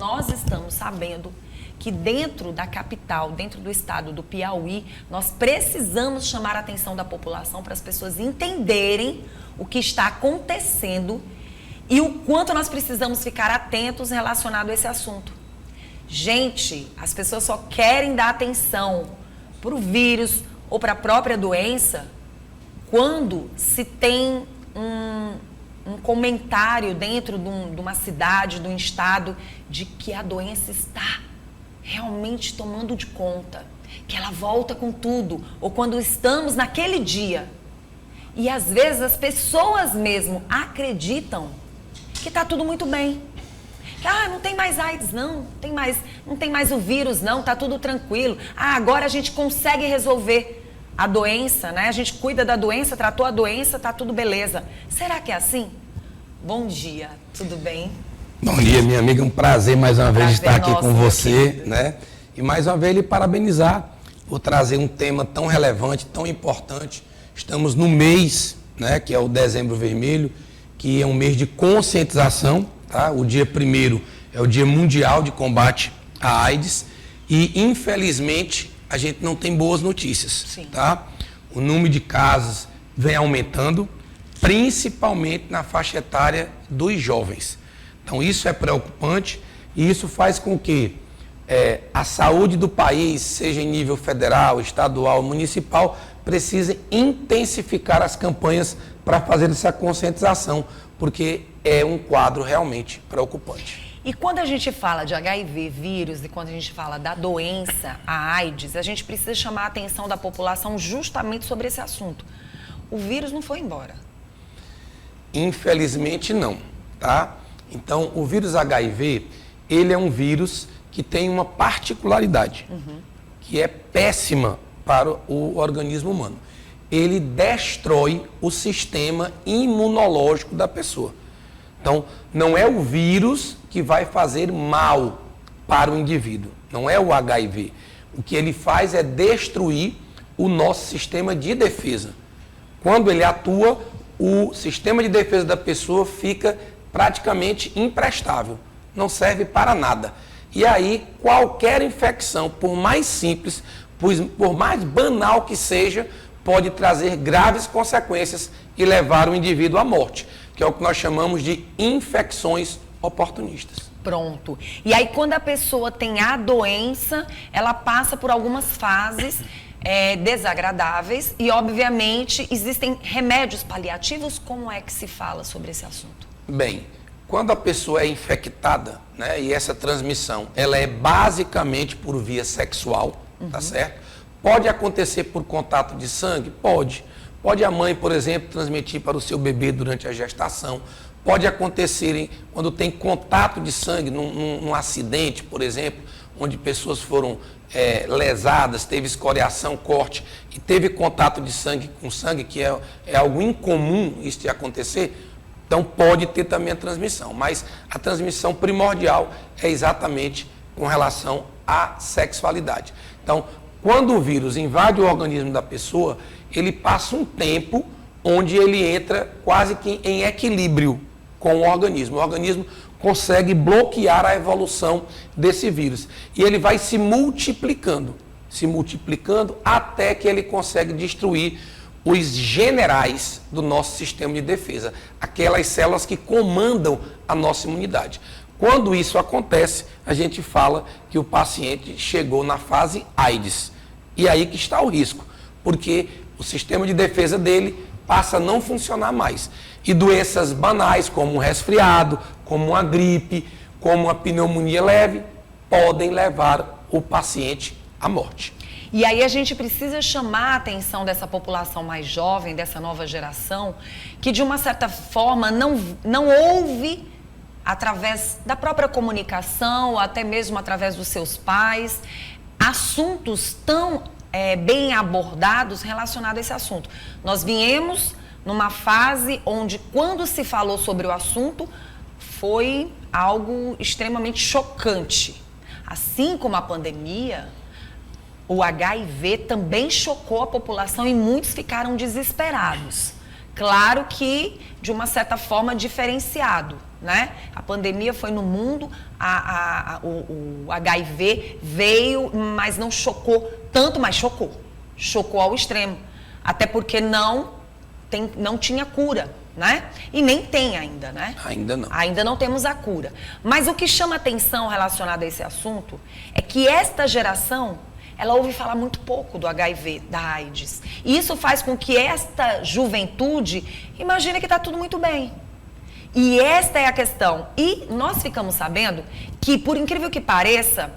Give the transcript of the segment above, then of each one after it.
nós estamos sabendo que dentro da capital, dentro do estado do Piauí, nós precisamos chamar a atenção da população para as pessoas entenderem o que está acontecendo e o quanto nós precisamos ficar atentos relacionado a esse assunto. Gente, as pessoas só querem dar atenção para o vírus ou para a própria doença quando se tem um comentário dentro de uma cidade, de um estado, de que a doença está realmente tomando de conta, que ela volta com tudo, ou quando estamos naquele dia. E às vezes as pessoas mesmo acreditam que está tudo muito bem. Que não tem mais AIDS, não tem mais o vírus, não, está tudo tranquilo. Agora a gente consegue resolver a doença, né? A gente cuida da doença, tratou a doença, está tudo beleza. Será que é assim? Bom dia, tudo bem? Bom dia, minha amiga, um prazer mais uma vez estar aqui com você, né? E mais uma vez lhe parabenizar por trazer um tema tão relevante, tão importante. Estamos no mês, né, que é o Dezembro Vermelho, que é um mês de conscientização, tá? O dia 1º é o Dia Mundial de Combate à AIDS e, infelizmente, a gente não tem boas notícias, Sim. Tá? O número de casos vem aumentando, principalmente na faixa etária dos jovens. Então, isso é preocupante e isso faz com que a saúde do país, seja em nível federal, estadual, municipal, precise intensificar as campanhas para fazer essa conscientização, porque é um quadro realmente preocupante. E quando a gente fala de HIV, vírus, e quando a gente fala da doença, a AIDS, a gente precisa chamar a atenção da população justamente sobre esse assunto. O vírus não foi embora. Infelizmente não, tá? Então, o vírus HIV, ele é um vírus que tem uma particularidade, que é péssima para o organismo humano. Ele destrói o sistema imunológico da pessoa. Então, não é o vírus que vai fazer mal para o indivíduo, não é o HIV. O que ele faz é destruir o nosso sistema de defesa. Quando ele atua, o sistema de defesa da pessoa fica praticamente imprestável, não serve para nada. E aí, qualquer infecção, por mais simples, por mais banal que seja, pode trazer graves consequências e levar o indivíduo à morte, que é o que nós chamamos de infecções oportunistas. Pronto. E aí, quando a pessoa tem a doença, ela passa por algumas fases desagradáveis e, obviamente, existem remédios paliativos. Como é que se fala sobre esse assunto? Bem, quando a pessoa é infectada, né, e essa transmissão, ela é basicamente por via sexual, tá certo? Pode acontecer por contato de sangue? Pode. Pode a mãe, por exemplo, transmitir para o seu bebê durante a gestação. Pode acontecer quando tem contato de sangue, num acidente, por exemplo, onde pessoas foram lesadas, teve escoriação, corte, e teve contato de sangue com sangue, que é algo incomum isso de acontecer. Então, pode ter também a transmissão, mas a transmissão primordial é exatamente com relação à sexualidade. Então, quando o vírus invade o organismo da pessoa, ele passa um tempo onde ele entra quase que em equilíbrio com o organismo. O organismo consegue bloquear a evolução desse vírus. E ele vai se multiplicando até que ele consegue destruir os generais do nosso sistema de defesa, aquelas células que comandam a nossa imunidade. Quando isso acontece, a gente fala que o paciente chegou na fase AIDS. E aí que está o risco, porque o sistema de defesa dele passa a não funcionar mais. E doenças banais, como um resfriado, como uma gripe, como uma pneumonia leve, podem levar o paciente à morte. E aí a gente precisa chamar a atenção dessa população mais jovem, dessa nova geração, que de uma certa forma não ouve através da própria comunicação, ou até mesmo através dos seus pais, assuntos tão bem abordados relacionados a esse assunto. Nós viemos numa fase onde, quando se falou sobre o assunto, foi algo extremamente chocante. Assim como a pandemia, o HIV também chocou a população e muitos ficaram desesperados. Claro que de uma certa forma diferenciado, né? A pandemia foi no mundo, o HIV veio, mas não chocou tanto, mas chocou. Chocou ao extremo. Até porque não tinha cura, né? E nem tem ainda, né? Ainda não. Ainda não temos a cura. Mas o que chama atenção relacionado a esse assunto é que esta geração, ela ouve falar muito pouco do HIV, da AIDS. E isso faz com que esta juventude imagine que está tudo muito bem. E esta é a questão. E nós ficamos sabendo que, por incrível que pareça,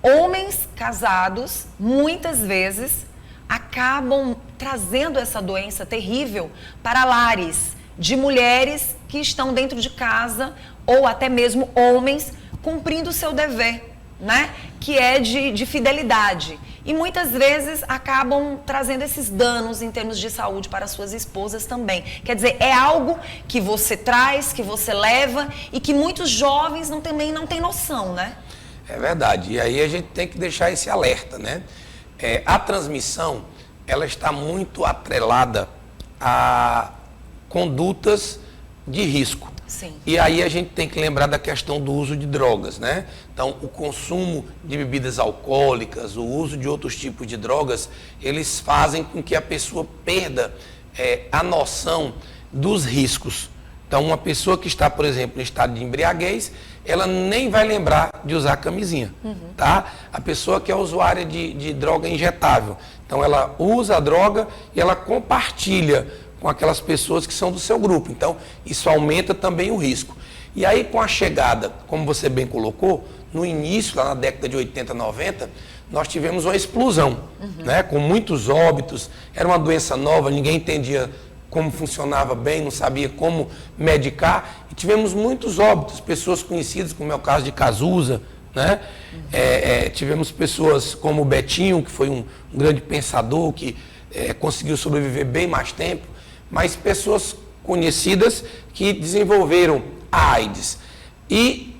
homens casados, muitas vezes, acabam trazendo essa doença terrível para lares de mulheres que estão dentro de casa, ou até mesmo homens cumprindo o seu dever, né? Que é de fidelidade. E muitas vezes acabam trazendo esses danos em termos de saúde para suas esposas também. Quer dizer, é algo que você traz, que você leva e que muitos jovens também não têm noção, né? É verdade. E aí a gente tem que deixar esse alerta, né? A transmissão, ela está muito atrelada a condutas de risco. Sim. E aí a gente tem que lembrar da questão do uso de drogas, né? Então, o consumo de bebidas alcoólicas, o uso de outros tipos de drogas, eles fazem com que a pessoa perda a noção dos riscos. Então, uma pessoa que está, por exemplo, em estado de embriaguez, ela nem vai lembrar de usar camisinha, tá? A pessoa que é usuária de droga injetável, então ela usa a droga e ela compartilha com aquelas pessoas que são do seu grupo. Então, isso aumenta também o risco. E aí, com a chegada, como você bem colocou, no início, lá na década de 80, 90, nós tivemos uma explosão, né? Com muitos óbitos, era uma doença nova, ninguém entendia como funcionava bem, não sabia como medicar, e tivemos muitos óbitos, pessoas conhecidas, como é o caso de Cazuza, né? Tivemos pessoas como o Betinho, que foi um grande pensador, que conseguiu sobreviver bem mais tempo, mas pessoas conhecidas que desenvolveram a AIDS. E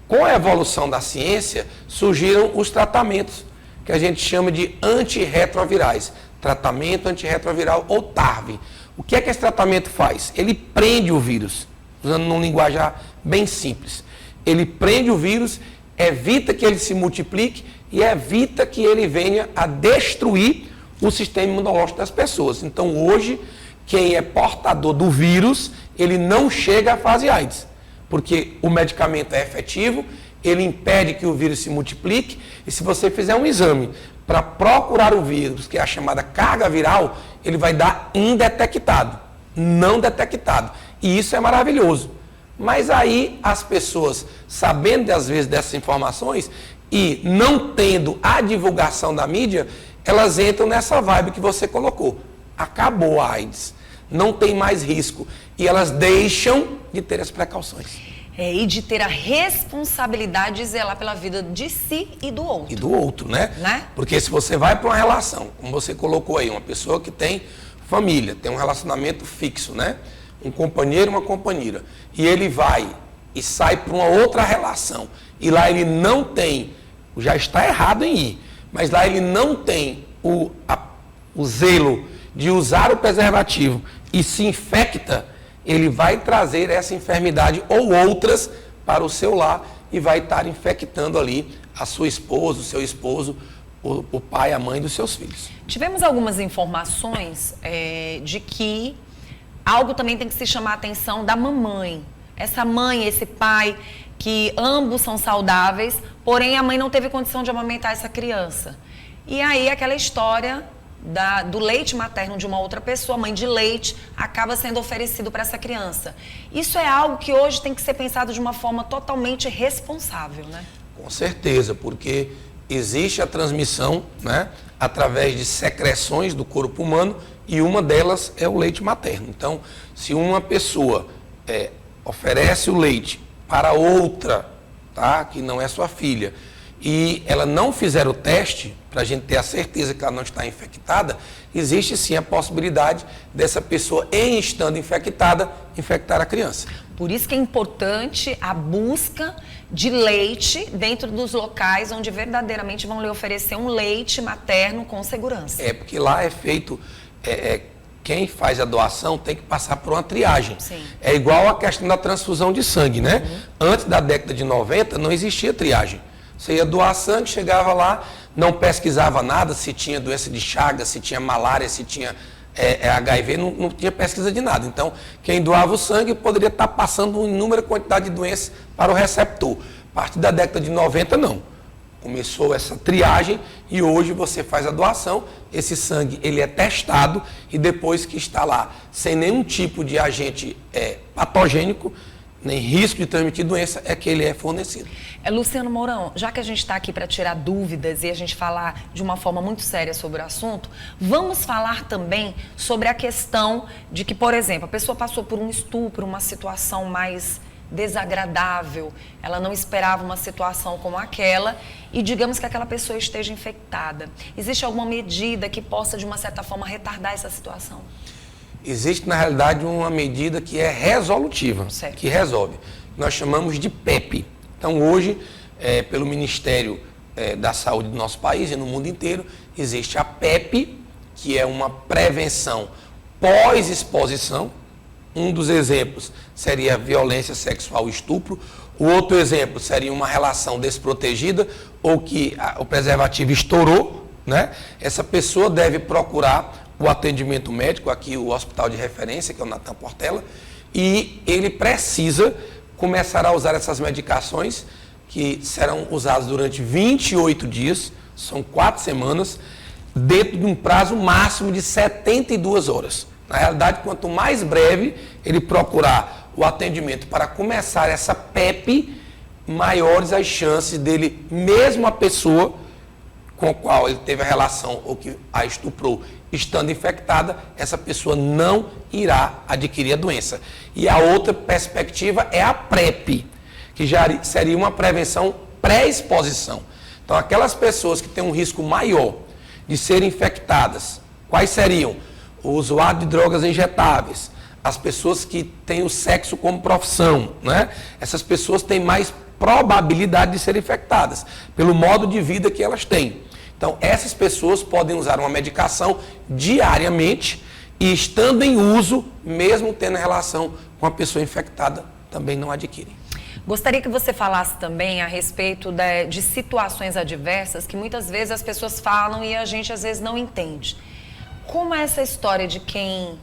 com a evolução da ciência, surgiram os tratamentos, que a gente chama de antirretrovirais, tratamento antirretroviral ou TARV. O que é que esse tratamento faz? Ele prende o vírus, usando num linguajar bem simples. Ele prende o vírus, evita que ele se multiplique e evita que ele venha a destruir o sistema imunológico das pessoas. Então, hoje, quem é portador do vírus, ele não chega à fase AIDS, porque o medicamento é efetivo, ele impede que o vírus se multiplique, e se você fizer um exame para procurar o vírus, que é a chamada carga viral, ele vai dar indetectado, não detectado. E isso é maravilhoso. Mas aí as pessoas, sabendo às vezes dessas informações e não tendo a divulgação da mídia, elas entram nessa vibe que você colocou. Acabou a AIDS, não tem mais risco. E elas deixam de ter as precauções. E de ter a responsabilidade de zelar pela vida de si e do outro. E do outro, né? Porque se você vai para uma relação, como você colocou aí, uma pessoa que tem família, tem um relacionamento fixo, né? Um companheiro e uma companheira. E ele vai e sai para uma outra relação. E lá ele não tem, já está errado em ir, mas lá ele não tem o zelo de usar o preservativo e se infecta, ele vai trazer essa enfermidade ou outras para o seu lar e vai estar infectando ali a sua esposa, o seu esposo, o pai, a mãe dos seus filhos. Tivemos algumas informações de que algo também tem que se chamar a atenção da mamãe. Essa mãe, esse pai, que ambos são saudáveis, porém a mãe não teve condição de amamentar essa criança. E aí aquela história do leite materno de uma outra pessoa, mãe de leite, acaba sendo oferecido para essa criança. Isso é algo que hoje tem que ser pensado de uma forma totalmente responsável, né? Com certeza, porque existe a transmissão, né, através de secreções do corpo humano e uma delas é o leite materno. Então, se uma pessoa oferece o leite para outra, tá, que não é sua filha, e ela não fizer o teste, para a gente ter a certeza que ela não está infectada, existe sim a possibilidade dessa pessoa, em estando infectada, infectar a criança. Por isso que é importante a busca de leite dentro dos locais onde verdadeiramente vão lhe oferecer um leite materno com segurança. Porque lá é feito, quem faz a doação tem que passar por uma triagem. Sim. É igual a questão da transfusão de sangue, né? Antes da década de 90 não existia triagem. Você ia doar sangue, chegava lá, não pesquisava nada, se tinha doença de Chagas, se tinha malária, se tinha HIV, não tinha pesquisa de nada. Então, quem doava o sangue poderia estar passando uma inúmera quantidade de doenças para o receptor. A partir da década de 90, não. Começou essa triagem e hoje você faz a doação, esse sangue ele é testado e depois que está lá sem nenhum tipo de agente patogênico, nem risco de transmitir doença, é que ele é fornecido. Luciano Mourão, já que a gente está aqui para tirar dúvidas e a gente falar de uma forma muito séria sobre o assunto, vamos falar também sobre a questão de que, por exemplo, a pessoa passou por um estupro, uma situação mais desagradável, ela não esperava uma situação como aquela e digamos que aquela pessoa esteja infectada. Existe alguma medida que possa, de uma certa forma, retardar essa situação? Existe, na realidade, uma medida que é resolutiva, certo, que resolve. Nós chamamos de PEP. Então, hoje, pelo Ministério da Saúde do nosso país e no mundo inteiro, existe a PEP, que é uma prevenção pós-exposição. Um dos exemplos seria violência sexual e estupro. O outro exemplo seria uma relação desprotegida ou que o preservativo estourou, né? Essa pessoa deve procurar o atendimento médico, aqui o hospital de referência, que é o Natan Portela, e ele precisa começar a usar essas medicações que serão usadas durante 28 dias, são 4 semanas, dentro de um prazo máximo de 72 horas. Na realidade, quanto mais breve ele procurar o atendimento para começar essa PEP, maiores as chances dele, mesmo a pessoa com a qual ele teve a relação ou que a estuprou, estando infectada, essa pessoa não irá adquirir a doença. E a outra perspectiva é a PrEP, que já seria uma prevenção pré-exposição. Então, aquelas pessoas que têm um risco maior de serem infectadas, quais seriam? O usuário de drogas injetáveis, as pessoas que têm o sexo como profissão, né? Essas pessoas têm mais probabilidade de serem infectadas, pelo modo de vida que elas têm. Então, essas pessoas podem usar uma medicação diariamente e, estando em uso, mesmo tendo relação com a pessoa infectada, também não adquirem. Gostaria que você falasse também a respeito de situações adversas que muitas vezes as pessoas falam e a gente às vezes não entende. Como é essa história de quem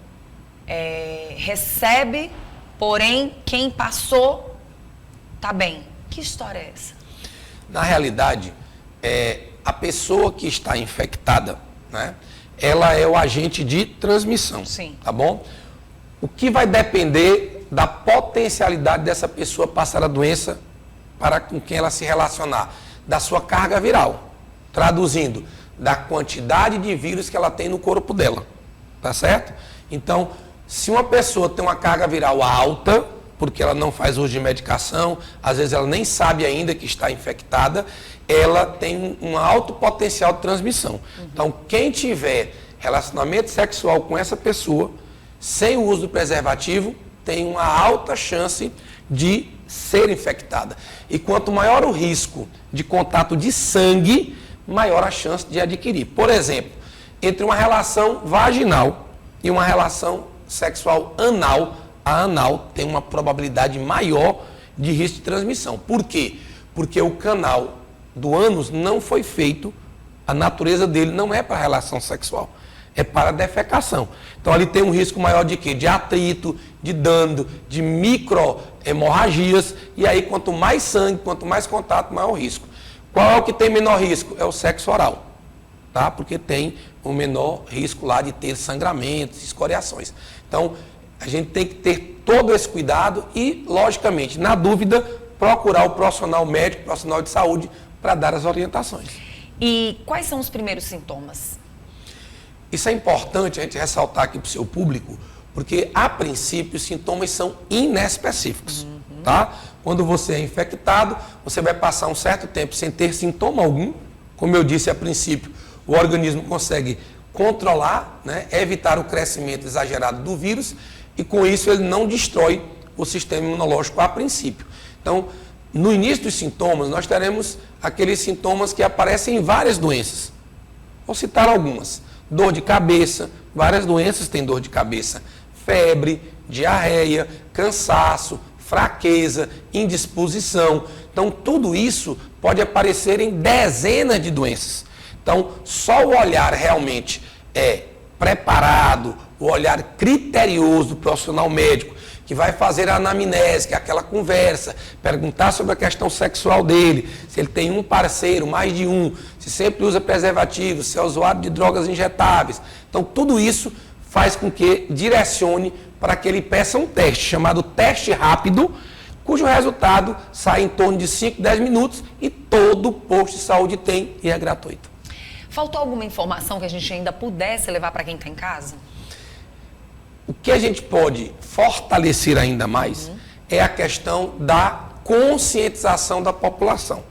recebe, porém quem passou está bem? Que história é essa? Na realidade, a pessoa que está infectada, né, ela é o agente de transmissão. Sim. Tá bom? O que vai depender da potencialidade dessa pessoa passar a doença para com quem ela se relacionar, da sua carga viral. Traduzindo, da quantidade de vírus que ela tem no corpo dela. Tá certo? Então, se uma pessoa tem uma carga viral alta, porque ela não faz uso de medicação, às vezes ela nem sabe ainda que está infectada, ela tem um alto potencial de transmissão. Então, quem tiver relacionamento sexual com essa pessoa, sem o uso do preservativo, tem uma alta chance de ser infectada. E quanto maior o risco de contato de sangue, maior a chance de adquirir. Por exemplo, entre uma relação vaginal e uma relação sexual anal, a anal tem uma probabilidade maior de risco de transmissão. Por quê? Porque o canal do ânus não foi feito, a natureza dele não é para relação sexual, é para defecação. Então ali tem um risco maior de quê? De atrito, de dano, de microhemorragias, e aí quanto mais sangue, quanto mais contato, maior o risco. Qual é o que tem menor risco? É o sexo oral, tá? Porque tem um menor risco lá de ter sangramentos, escoriações. Então, a gente tem que ter todo esse cuidado e, logicamente, na dúvida, procurar o profissional médico, profissional de saúde, para dar as orientações. E quais são os primeiros sintomas? Isso é importante a gente ressaltar aqui para o seu público, porque, a princípio, os sintomas são inespecíficos, tá? Quando você é infectado, você vai passar um certo tempo sem ter sintoma algum. Como eu disse a princípio, o organismo consegue controlar, né, evitar o crescimento exagerado do vírus e, com isso, ele não destrói o sistema imunológico a princípio. Então, no início dos sintomas, nós teremos aqueles sintomas que aparecem em várias doenças. Vou citar algumas. dor de cabeça, várias doenças têm dor de cabeça, febre, diarreia, cansaço, fraqueza, indisposição. Então, tudo isso pode aparecer em dezenas de doenças. Então, só o olhar realmente preparado, o olhar criterioso do profissional médico, que vai fazer a anamnese, que é aquela conversa, perguntar sobre a questão sexual dele, se ele tem um parceiro, mais de um, se sempre usa preservativo, se é usuário de drogas injetáveis. Então, tudo isso faz com que direcione para que ele peça um teste, chamado teste rápido, cujo resultado sai em torno de 5, 10 minutos e todo posto de saúde tem e é gratuito. Faltou alguma informação que a gente ainda pudesse levar para quem está em casa? O que a gente pode fortalecer ainda mais é a questão da conscientização da população.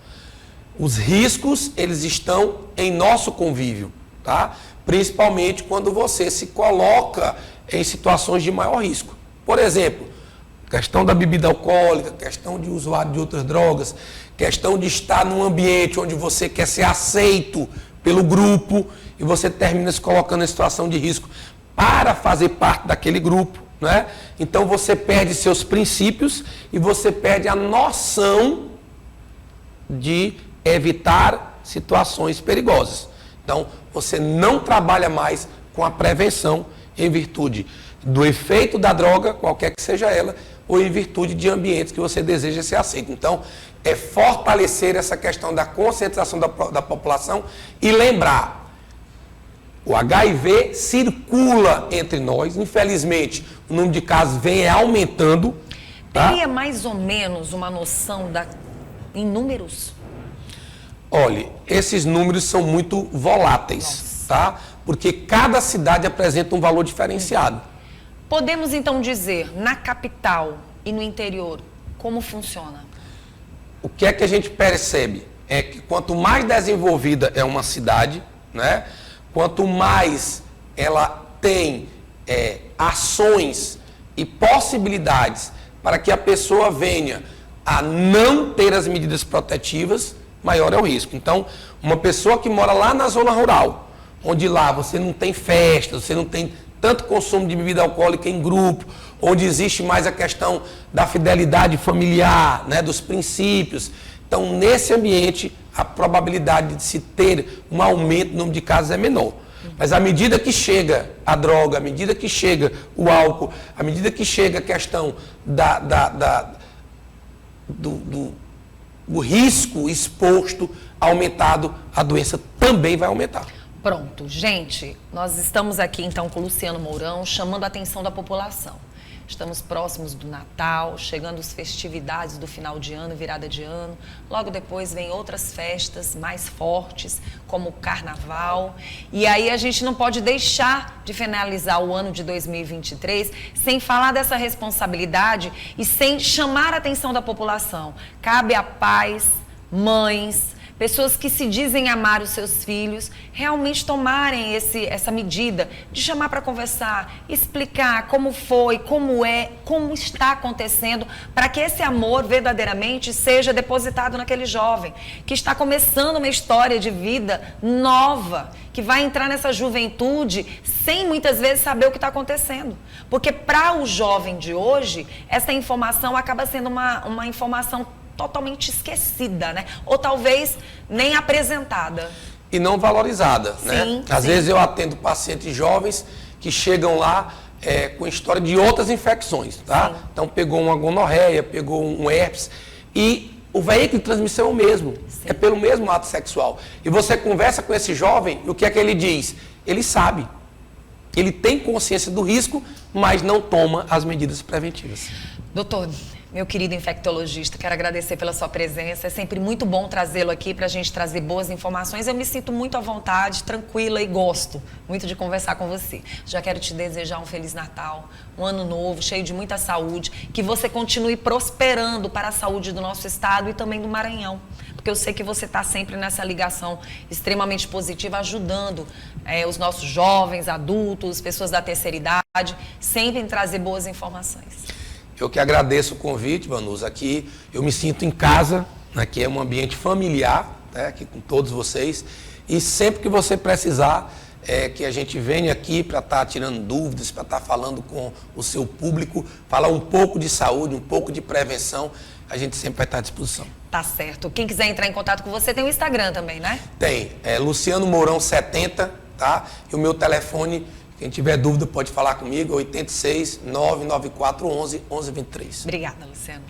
Os riscos, eles estão em nosso convívio, tá? Principalmente quando você se coloca em situações de maior risco. Por exemplo, questão da bebida alcoólica, questão de usuário de outras drogas, questão de estar num ambiente onde você quer ser aceito pelo grupo e você termina se colocando em situação de risco para fazer parte daquele grupo, né? Então você perde seus princípios e você perde a noção de evitar situações perigosas. Então você não trabalha mais com a prevenção em virtude do efeito da droga, qualquer que seja ela, ou em virtude de ambientes que você deseja ser aceito. Então, é fortalecer essa questão da conscientização da população e lembrar, o HIV circula entre nós, infelizmente, o número de casos vem aumentando. Tá? Teria mais ou menos uma noção em números? Olha, esses números são muito voláteis, tá? Porque cada cidade apresenta um valor diferenciado. Podemos então dizer, na capital e no interior, como funciona? O que é que a gente percebe? É que quanto mais desenvolvida é uma cidade, né? Quanto mais ela tem ações e possibilidades para que a pessoa venha a não ter as medidas protetivas, maior é o risco. Então, uma pessoa que mora lá na zona rural, onde lá você não tem festa, você não tem tanto consumo de bebida alcoólica em grupo, onde existe mais a questão da fidelidade familiar, né, dos princípios. Então, nesse ambiente, a probabilidade de se ter um aumento no número de casos é menor. Mas à medida que chega a droga, à medida que chega o álcool, à medida que chega a questão do risco exposto, aumentado, a doença também vai aumentar. Pronto, gente, nós estamos aqui então com o Luciano Mourão, chamando a atenção da população. Estamos próximos do Natal, chegando as festividades do final de ano, virada de ano. Logo depois vem outras festas mais fortes, como o Carnaval. E aí a gente não pode deixar de finalizar o ano de 2023 sem falar dessa responsabilidade e sem chamar a atenção da população. Cabe a pais, mães, pessoas que se dizem amar os seus filhos, realmente tomarem essa medida de chamar para conversar, explicar como foi, como é, como está acontecendo, para que esse amor verdadeiramente seja depositado naquele jovem, que está começando uma história de vida nova, que vai entrar nessa juventude sem muitas vezes saber o que está acontecendo. Porque para o jovem de hoje, essa informação acaba sendo uma informação totalmente esquecida, né? Ou talvez nem apresentada. E não valorizada, né? Sim, Às sim. vezes eu atendo pacientes jovens que chegam lá com história de outras infecções, tá? Sim. Então pegou uma gonorreia, pegou um herpes e o veículo de transmissão é o mesmo, é pelo mesmo ato sexual. E você conversa com esse jovem e o que é que ele diz? Ele sabe, ele tem consciência do risco, mas não toma as medidas preventivas. Doutor, meu querido infectologista, quero agradecer pela sua presença. É sempre muito bom trazê-lo aqui para a gente trazer boas informações. Eu me sinto muito à vontade, tranquila e gosto muito de conversar com você. Já quero te desejar um Feliz Natal, um ano novo, cheio de muita saúde, que você continue prosperando para a saúde do nosso estado e também do Maranhão. Porque eu sei que você está sempre nessa ligação extremamente positiva, ajudando os nossos jovens, adultos, pessoas da terceira idade, sempre em trazer boas informações. Eu que agradeço o convite, Vanusa. Aqui eu me sinto em casa, aqui é um ambiente familiar, né, aqui com todos vocês. E sempre que você precisar, que a gente venha aqui para estar tirando dúvidas, para estar falando com o seu público, falar um pouco de saúde, um pouco de prevenção, a gente sempre vai estar à disposição. Tá certo. Quem quiser entrar em contato com você tem o Instagram também, né? Tem, Luciano Mourão 70, tá? E o meu telefone, quem tiver dúvida pode falar comigo, 86 994 11 1123. Obrigada, Luciano.